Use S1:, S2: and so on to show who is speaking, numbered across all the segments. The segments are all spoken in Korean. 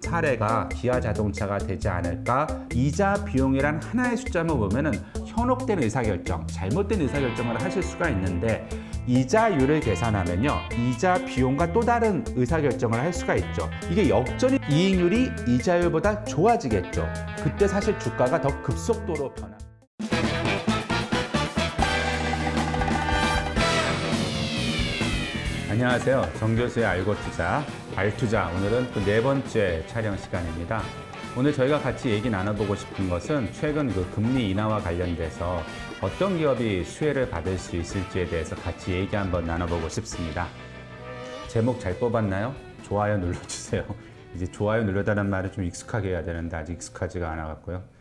S1: 사례가 기아 자동차가 되지 않을까. 이자 비용이란 하나의 숫자만 보면은 현혹된 의사결정, 잘못된 의사결정을 하실 수가 있는데 이자율을 계산하면요, 이자 비용과 또 다른 의사결정을 할 수가 있죠. 이게 역전이 이익률이 이자율보다 좋아지겠죠. 그때 사실 주가가 더 급속도로 변화. 안녕하세요. 정교수의 알고투자, 알투자. 오늘은 또 네 번째 촬영 시간입니다. 오늘 저희가 같이 얘기 나눠보고 싶은 것은 최근 금리 인하와 관련돼서 어떤 기업이 수혜를 받을 수 있을지에 대해서 같이 얘기 한번 나눠보고 싶습니다. 제목 잘 뽑았나요? 좋아요 눌러주세요. 이제 좋아요 누르다는 말을 좀 익숙하게 해야 되는데 아직 익숙하지가 않아갖고요.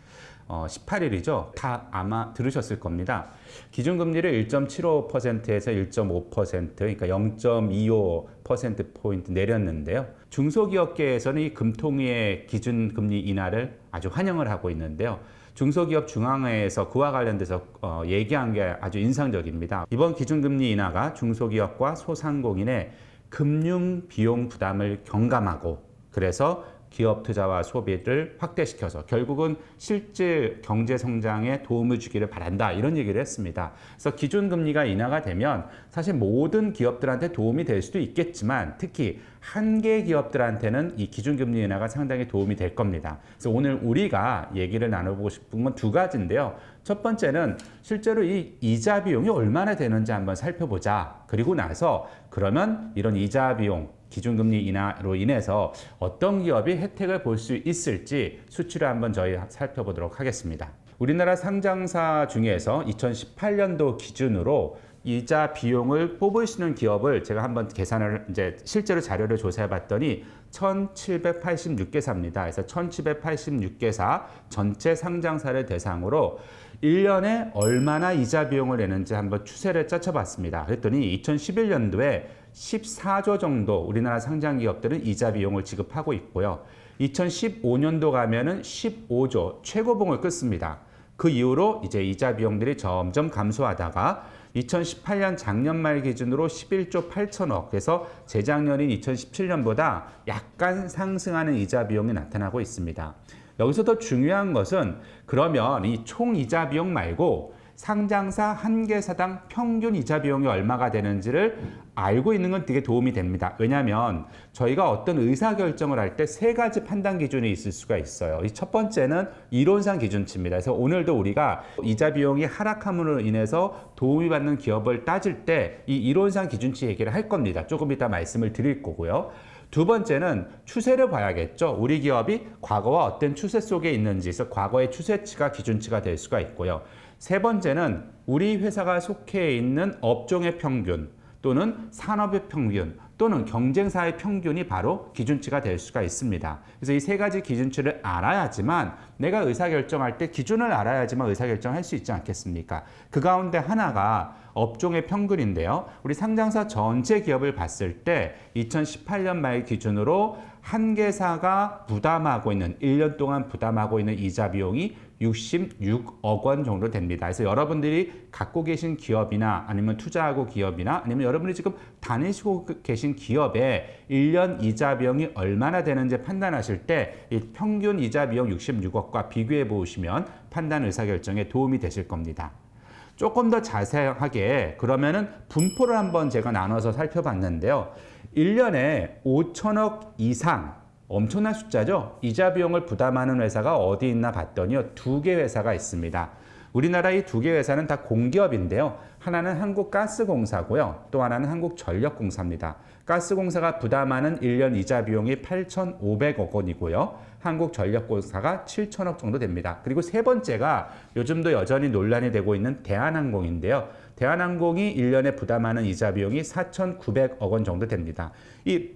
S1: 18일이죠. 다 아마 들으셨을 겁니다. 기준금리를 1.75%에서 1.5%, 그러니까 0.25%포인트 내렸는데요. 중소기업계에서는 이 금통위의 기준금리 인하를 아주 환영을 하고 있는데요. 중소기업 중앙회에서 그와 관련돼서 얘기한 게 아주 인상적입니다. 이번 기준금리 인하가 중소기업과 소상공인의 금융 비용 부담을 경감하고, 그래서 기업 투자와 소비를 확대시켜서 결국은 실질 경제 성장에 도움을 주기를 바란다, 이런 얘기를 했습니다. 그래서 기준금리가 인하가 되면 사실 모든 기업들한테 도움이 될 수도 있겠지만 특히 한계 기업들한테는 이 기준금리 인하가 상당히 도움이 될 겁니다. 그래서 오늘 우리가 얘기를 나눠보고 싶은 건 두 가지인데요. 첫 번째는 실제로 이 이자 비용이 얼마나 되는지 한번 살펴보자. 그리고 나서 그러면 이런 이자 비용, 기준금리 인하로 인해서 어떤 기업이 혜택을 볼 수 있을지 수치를 한번 저희 살펴보도록 하겠습니다. 우리나라 상장사 중에서 2018년도 기준으로 이자 비용을 뽑을 수 있는 기업을 제가 한번 계산을 이제 실제로 자료를 조사해 봤더니 1786개사입니다. 그래서 1786개사 전체 상장사를 대상으로 1년에 얼마나 이자 비용을 내는지 한번 추세를 짜쳐봤습니다. 그랬더니 2011년도에 14조 정도 우리나라 상장 기업들은 이자 비용을 지급하고 있고요. 2015년도 가면은 15조 최고봉을 끊습니다. 그 이후로 이제 이자 비용들이 점점 감소하다가 2018년 작년 말 기준으로 11조 8천억, 그래서 재작년인 2017년보다 약간 상승하는 이자 비용이 나타나고 있습니다. 여기서 더 중요한 것은 그러면 이 총 이자 비용 말고 상장사 한 개사당 평균 이자 비용이 얼마가 되는지를 알고 있는 건 되게 도움이 됩니다. 왜냐하면 저희가 어떤 의사결정을 할 때 세 가지 판단 기준이 있을 수가 있어요. 이 첫 번째는 이론상 기준치입니다. 그래서 오늘도 우리가 이자 비용이 하락함으로 인해서 도움이 받는 기업을 따질 때 이 이론상 기준치 얘기를 할 겁니다. 조금 이따 말씀을 드릴 거고요. 두 번째는 추세를 봐야겠죠. 우리 기업이 과거와 어떤 추세 속에 있는지, 그래서 과거의 추세치가 기준치가 될 수가 있고요. 세 번째는 우리 회사가 속해 있는 업종의 평균 또는 산업의 평균 또는 경쟁사의 평균이 바로 기준치가 될 수가 있습니다. 그래서 이 세 가지 기준치를 알아야지만 내가 의사결정할 때 기준을 알아야지만 의사결정할 수 있지 않겠습니까? 그 가운데 하나가 업종의 평균인데요. 우리 상장사 전체 기업을 봤을 때 2018년 말 기준으로 한 개사가 부담하고 있는 1년 동안 부담하고 있는 이자 비용이 66억 원 정도 됩니다. 그래서 여러분들이 갖고 계신 기업이나 아니면 투자하고 기업이나 아니면 여러분이 지금 다니시고 계신 기업의 1년 이자 비용이 얼마나 되는지 판단하실 때 이 평균 이자 비용 66억과 비교해 보시면 판단 의사결정에 도움이 되실 겁니다. 조금 더 자세하게 그러면은 분포를 한번 제가 나눠서 살펴봤는데요. 1년에 5천억 이상, 엄청난 숫자죠. 이자 비용을 부담하는 회사가 어디 있나 봤더니요, 두 개 회사가 있습니다. 우리나라 이 두 개 회사는 다 공기업인데요. 하나는 한국가스공사고요. 또 하나는 한국전력공사입니다. 가스공사가 부담하는 1년 이자 비용이 8,500억 원이고요. 한국전력공사가 7천억 정도 됩니다. 그리고 세 번째가 요즘도 여전히 논란이 되고 있는 대한항공인데요. 대한항공이 1년에 부담하는 이자 비용이 4,900억 원 정도 됩니다. 이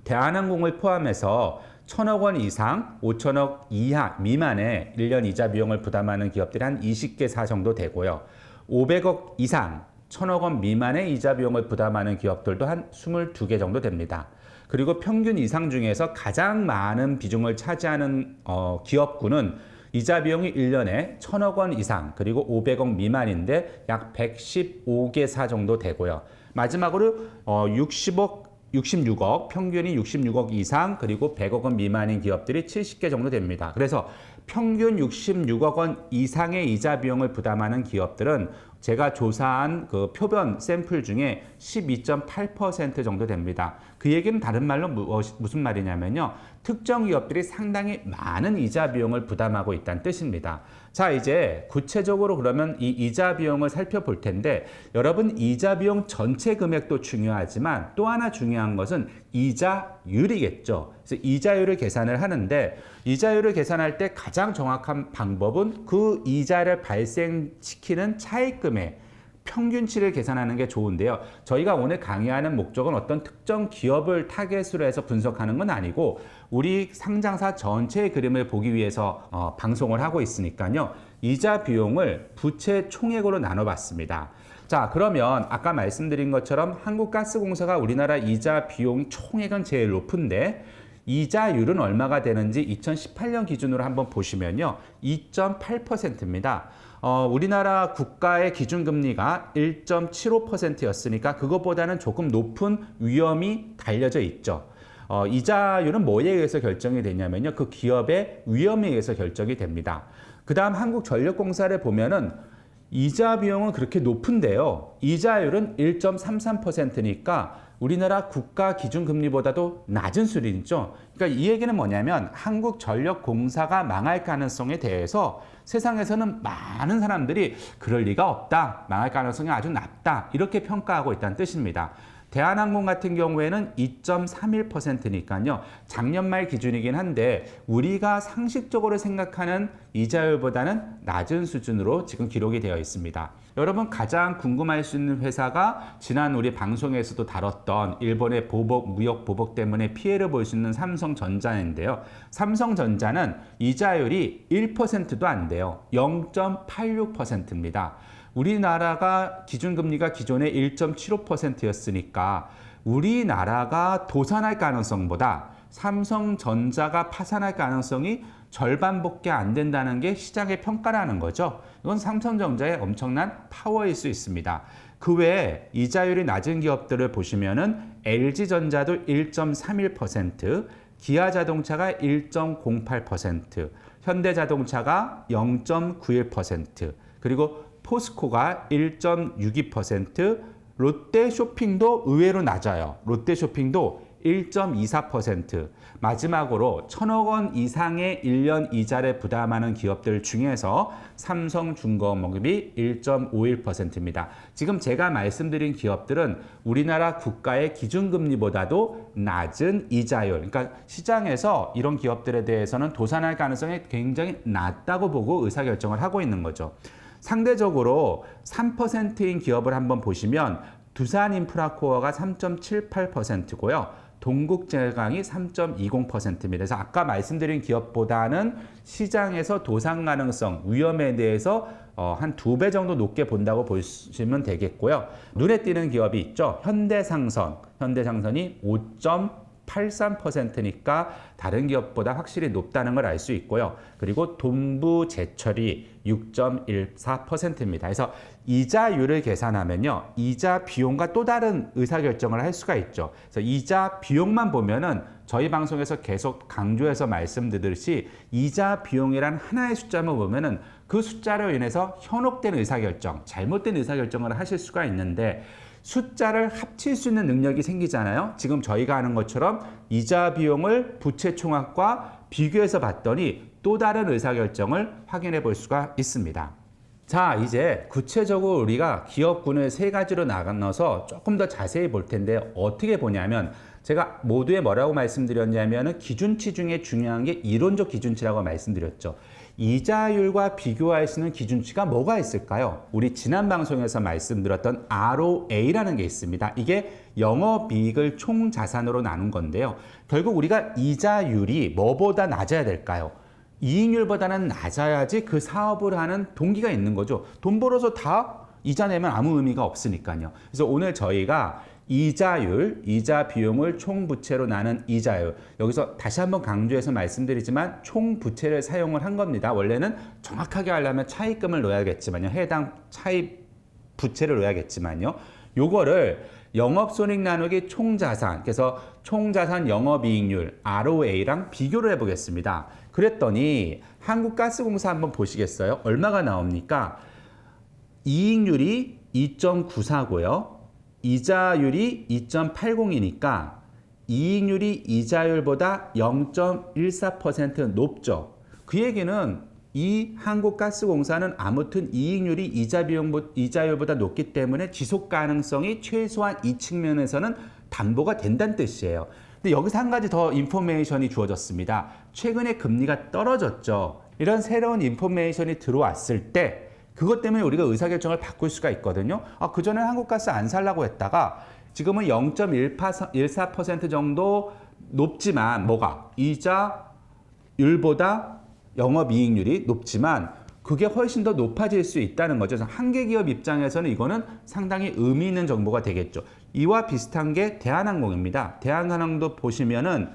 S1: 대한항공을 포함해서 1,000억 원 이상, 5천억 이하 미만의 1년 이자 비용을 부담하는 기업들이 한 20개사 정도 되고요. 500억 이상, 1,000억 원 미만의 이자 비용을 부담하는 기업들도 한 22개 정도 됩니다. 그리고 평균 이상 중에서 가장 많은 비중을 차지하는 기업군은 이자 비용이 1년에 1,000억 원 이상, 그리고 500억 미만인데 약 115개사 정도 되고요. 마지막으로 60억 66억, 평균이 66억 이상, 그리고 100억 원 미만인 기업들이 70개 정도 됩니다. 그래서 평균 66억 원 이상의 이자 비용을 부담하는 기업들은 제가 조사한 그 표변 샘플 중에 12.8% 정도 됩니다. 그 얘기는 다른 말로 무슨 말이냐면요. 특정 기업들이 상당히 많은 이자 비용을 부담하고 있다는 뜻입니다. 자, 이제 구체적으로 그러면 이 이자 비용을 살펴볼 텐데, 여러분 이자 비용 전체 금액도 중요하지만 또 하나 중요한 것은 이자율이겠죠. 그래서 이자율을 계산을 하는데, 이자율을 계산할 때 가장 정확한 방법은 그 이자를 발생시키는 차입금액 평균치를 계산하는 게 좋은데요. 저희가 오늘 강의하는 목적은 어떤 특정 기업을 타겟으로 해서 분석하는 건 아니고 우리 상장사 전체의 그림을 보기 위해서 방송을 하고 있으니까요. 이자 비용을 부채 총액으로 나눠봤습니다. 자, 그러면 아까 말씀드린 것처럼 한국가스공사가 우리나라 이자 비용 총액은 제일 높은데 이자율은 얼마가 되는지 2018년 기준으로 한번 보시면요. 2.8%입니다. 우리나라 국가의 기준금리가 1.75%였으니까 그것보다는 조금 높은 위험이 달려져 있죠. 이자율은 뭐에 의해서 결정이 되냐면요. 그 기업의 위험에 의해서 결정이 됩니다. 그 다음 한국전력공사를 보면은 이자 비용은 그렇게 높은데요. 이자율은 1.33%니까 우리나라 국가 기준금리보다도 낮은 수준이죠. 그러니까 이 얘기는 뭐냐면 한국전력공사가 망할 가능성에 대해서 세상에서는 많은 사람들이 그럴 리가 없다, 망할 가능성이 아주 낮다 이렇게 평가하고 있다는 뜻입니다. 대한항공 같은 경우에는 2.31%니까요. 작년 말 기준이긴 한데 우리가 상식적으로 생각하는 이자율보다는 낮은 수준으로 지금 기록이 되어 있습니다. 여러분 가장 궁금할 수 있는 회사가 지난 우리 방송에서도 다뤘던 일본의 무역 보복 때문에 피해를 볼 수 있는 삼성전자인데요. 삼성전자는 이자율이 1%도 안 돼요. 0.86%입니다. 우리나라가 기준금리가 기존에 1.75%였으니까 우리나라가 도산할 가능성보다 삼성전자가 파산할 가능성이 절반밖에 안 된다는 게 시장의 평가라는 거죠. 이건 삼성전자의 엄청난 파워일 수 있습니다. 그 외에 이자율이 낮은 기업들을 보시면은 LG전자도 1.31%, 기아자동차가 1.08%, 현대자동차가 0.91%, 그리고 포스코가 1.62%, 롯데쇼핑도 의외로 낮아요. 롯데쇼핑도 1.24%. 마지막으로 1,000억 원 이상의 1년 이자를 부담하는 기업들 중에서 삼성중공업이 1.51%입니다. 지금 제가 말씀드린 기업들은 우리나라 국가의 기준금리보다도 낮은 이자율, 그러니까 시장에서 이런 기업들에 대해서는 도산할 가능성이 굉장히 낮다고 보고 의사결정을 하고 있는 거죠. 상대적으로 3%인 기업을 한번 보시면 두산인프라코어가 3.78%고요. 동국제강이 3.20%입니다. 그래서 아까 말씀드린 기업보다는 시장에서 도산 가능성, 위험에 대해서 한 2배 정도 높게 본다고 보시면 되겠고요. 눈에 띄는 기업이 있죠. 현대상선이 5.83%니까 다른 기업보다 확실히 높다는 걸 알 수 있고요. 그리고 동부제철이 6.14%입니다. 그래서 이자율을 계산하면요. 이자 비용과 또 다른 의사결정을 할 수가 있죠. 그래서 이자 비용만 보면은 저희 방송에서 계속 강조해서 말씀드렸듯이 이자 비용이란 하나의 숫자만 보면은 그 숫자로 인해서 현혹된 의사결정, 잘못된 의사결정을 하실 수가 있는데 숫자를 합칠 수 있는 능력이 생기잖아요. 지금 저희가 하는 것처럼 이자 비용을 부채 총합과 비교해서 봤더니 또 다른 의사결정을 확인해 볼 수가 있습니다. 자, 이제 구체적으로 우리가 기업군을 3가지로 나눠서 조금 더 자세히 볼 텐데 어떻게 보냐면 제가 모두에 뭐라고 말씀드렸냐면 기준치 중에 중요한 게 이론적 기준치라고 말씀드렸죠. 이자율과 비교할 수 있는 기준치가 뭐가 있을까요? 우리 지난 방송에서 말씀드렸던 ROA라는 게 있습니다. 이게 영업이익을 총자산으로 나눈 건데요. 결국 우리가 이자율이 뭐보다 낮아야 될까요? 이익률보다는 낮아야지 그 사업을 하는 동기가 있는 거죠. 돈 벌어서 다 이자 내면 아무 의미가 없으니까요. 그래서 오늘 저희가 이자율, 이자 비용을 총부채로 나눈 이자율. 여기서 다시 한번 강조해서 말씀드리지만 총부채를 사용을 한 겁니다. 원래는 정확하게 하려면 차입금을 넣어야겠지만요. 해당 차입 부채를 넣어야겠지만요. 요거를 영업손익 나누기 총자산, 그래서 총자산 영업이익률 ROA랑 비교를 해보겠습니다. 그랬더니 한국가스공사 한번 보시겠어요? 얼마가 나옵니까? 이익률이 2.94고요. 이자율이 2.80이니까 이익률이 이자율보다 0.14% 높죠. 그 얘기는 이 한국가스공사는 아무튼 이익률이 이자율보다 높기 때문에 지속 가능성이 최소한 이 측면에서는 담보가 된다는 뜻이에요. 근데 여기서 한 가지 더 인포메이션이 주어졌습니다. 최근에 금리가 떨어졌죠. 이런 새로운 인포메이션이 들어왔을 때 그것 때문에 우리가 의사결정을 바꿀 수가 있거든요. 그전에 한국가스 안 살라고 했다가 지금은 0.14% 정도 높지만 뭐가? 이자율보다 영업이익률이 높지만 그게 훨씬 더 높아질 수 있다는 거죠. 그래서 한계기업 입장에서는 이거는 상당히 의미 있는 정보가 되겠죠. 이와 비슷한 게 대한항공입니다. 대한항공도 보시면은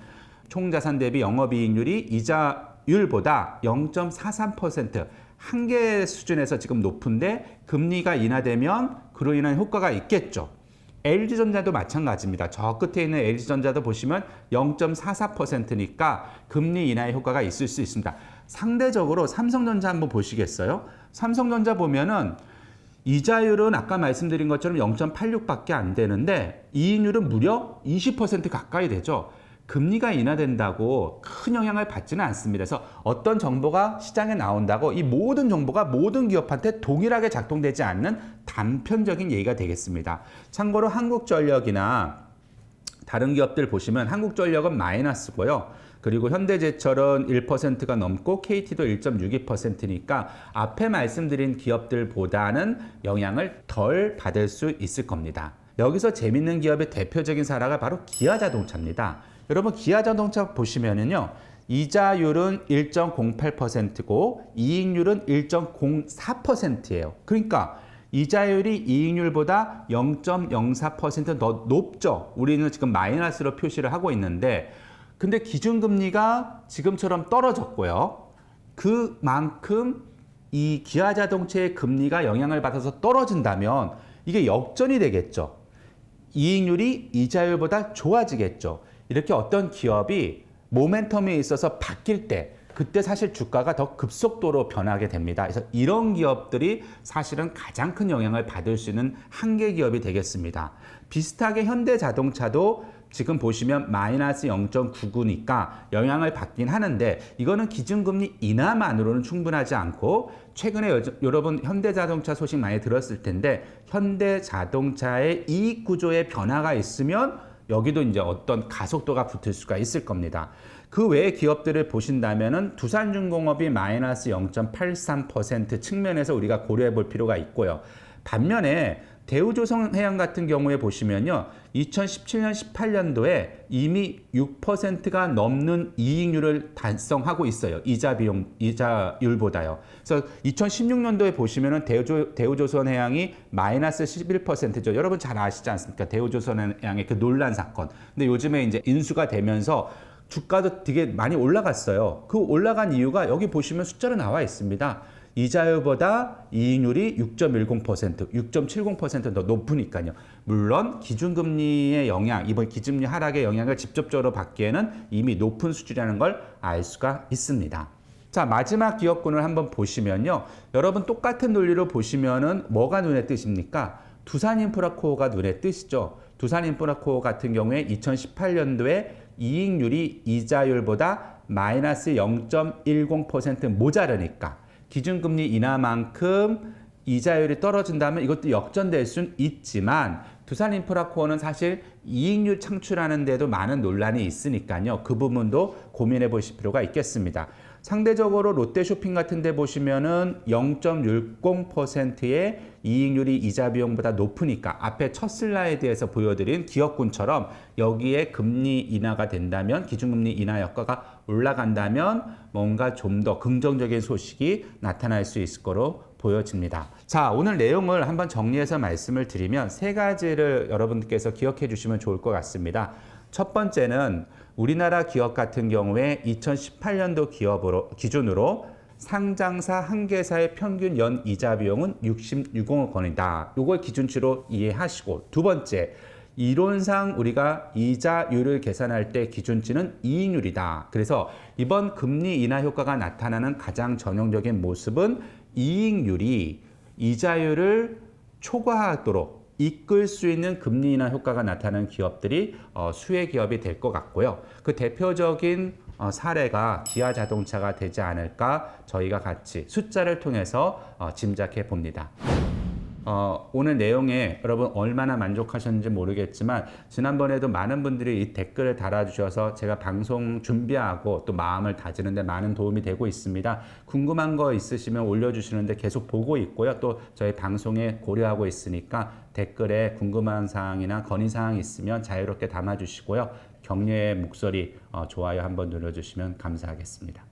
S1: 총자산 대비 영업이익률이 이자율보다 0.43% 한계 수준에서 지금 높은데 금리가 인하되면 그로 인한 효과가 있겠죠. LG전자도 마찬가지입니다. 저 끝에 있는 LG전자도 보시면 0.44%니까 금리 인하의 효과가 있을 수 있습니다. 상대적으로 삼성전자 한번 보시겠어요? 삼성전자 보면은 이자율은 아까 말씀드린 것처럼 0.86밖에 안 되는데 이익률은 무려 20% 가까이 되죠. 금리가 인하된다고 큰 영향을 받지는 않습니다. 그래서 어떤 정보가 시장에 나온다고 이 모든 정보가 모든 기업한테 동일하게 작동되지 않는 단편적인 얘기가 되겠습니다. 참고로 한국전력이나 다른 기업들 보시면 한국전력은 마이너스고요. 그리고 현대제철은 1%가 넘고 KT도 1.62%니까 앞에 말씀드린 기업들보다는 영향을 덜 받을 수 있을 겁니다. 여기서 재밌는 기업의 대표적인 사례가 바로 기아자동차입니다. 여러분 기아자동차 보시면은요. 이자율은 1.08%고 이익률은 1.04%예요. 그러니까 이자율이 이익률보다 0.04% 더 높죠. 우리는 지금 마이너스로 표시를 하고 있는데 근데 기준금리가 지금처럼 떨어졌고요. 그만큼 이 기아자동차의 금리가 영향을 받아서 떨어진다면 이게 역전이 되겠죠. 이익률이 이자율보다 좋아지겠죠. 이렇게 어떤 기업이 모멘텀에 있어서 바뀔 때 그때 사실 주가가 더 급속도로 변하게 됩니다. 그래서 이런 기업들이 사실은 가장 큰 영향을 받을 수 있는 한계 기업이 되겠습니다. 비슷하게 현대자동차도 지금 보시면 마이너스 0.99니까 영향을 받긴 하는데 이거는 기준금리 인하만으로는 충분하지 않고 최근에 여러분 현대자동차 소식 많이 들었을 텐데 현대자동차의 이익 구조에 변화가 있으면 여기도 이제 어떤 가속도가 붙을 수가 있을 겁니다. 그 외의 기업들을 보신다면은 두산중공업이 마이너스 0.83% 측면에서 우리가 고려해 볼 필요가 있고요. 반면에 대우조선해양 같은 경우에 보시면요. 2017년, 18년도에 이미 6%가 넘는 이익률을 달성하고 있어요. 이자율보다요. 그래서 2016년도에 보시면은 대우조선해양이 마이너스 11%죠. 여러분 잘 아시지 않습니까? 대우조선해양의 그 논란 사건. 근데 요즘에 이제 인수가 되면서 주가도 되게 많이 올라갔어요. 그 올라간 이유가 여기 보시면 숫자로 나와 있습니다. 이자율보다 이익률이 6.10%, 6.70% 더 높으니까요. 물론 기준금리의 영향, 이번 기준금리 하락의 영향을 직접적으로 받기에는 이미 높은 수준이라는 걸 알 수가 있습니다. 자, 마지막 기업군을 한번 보시면요. 여러분 똑같은 논리로 보시면은 뭐가 눈에 띄십니까? 두산인프라코어가 눈에 띄시죠. 두산인프라코어 같은 경우에 2018년도에 이익률이 이자율보다 마이너스 0.10% 모자르니까 기준금리 인하만큼 이자율이 떨어진다면 이것도 역전될 수는 있지만 두산인프라코어는 사실 이익률 창출하는 데도 많은 논란이 있으니까요. 그 부분도 고민해 보실 필요가 있겠습니다. 상대적으로 롯데쇼핑 같은 데 보시면은 0.60%의 이익률이 이자 비용보다 높으니까 앞에 첫 슬라이드에서 보여드린 기업군처럼 여기에 금리 인하가 된다면 기준금리 인하 효과가 올라간다면 뭔가 좀 더 긍정적인 소식이 나타날 수 있을 거로 보여집니다. 자, 오늘 내용을 한번 정리해서 말씀을 드리면 세 가지를 여러분께서 기억해 주시면 좋을 것 같습니다. 첫 번째는 우리나라 기업 같은 경우에 2018년도 기준으로 상장사 한 개사의 평균 연 이자 비용은 66억 원이다. 이걸 기준치로 이해하시고 두 번째, 이론상 우리가 이자율을 계산할 때 기준치는 이익률이다. 그래서 이번 금리 인하 효과가 나타나는 가장 전형적인 모습은 이익률이 이자율을 초과하도록 이끌 수 있는 금리 인하 효과가 나타나는 기업들이 수혜 기업이 될 것 같고요. 그 대표적인 사례가 기아자동차가 되지 않을까 저희가 같이 숫자를 통해서 짐작해 봅니다. 오늘 내용에 여러분 얼마나 만족하셨는지 모르겠지만 지난번에도 많은 분들이 이 댓글을 달아주셔서 제가 방송 준비하고 또 마음을 다지는데 많은 도움이 되고 있습니다. 궁금한 거 있으시면 올려주시는데 계속 보고 있고요. 또 저희 방송에 고려하고 있으니까 댓글에 궁금한 사항이나 건의사항이 있으면 자유롭게 담아주시고요. 격려의 목소리 좋아요 한번 눌러주시면 감사하겠습니다.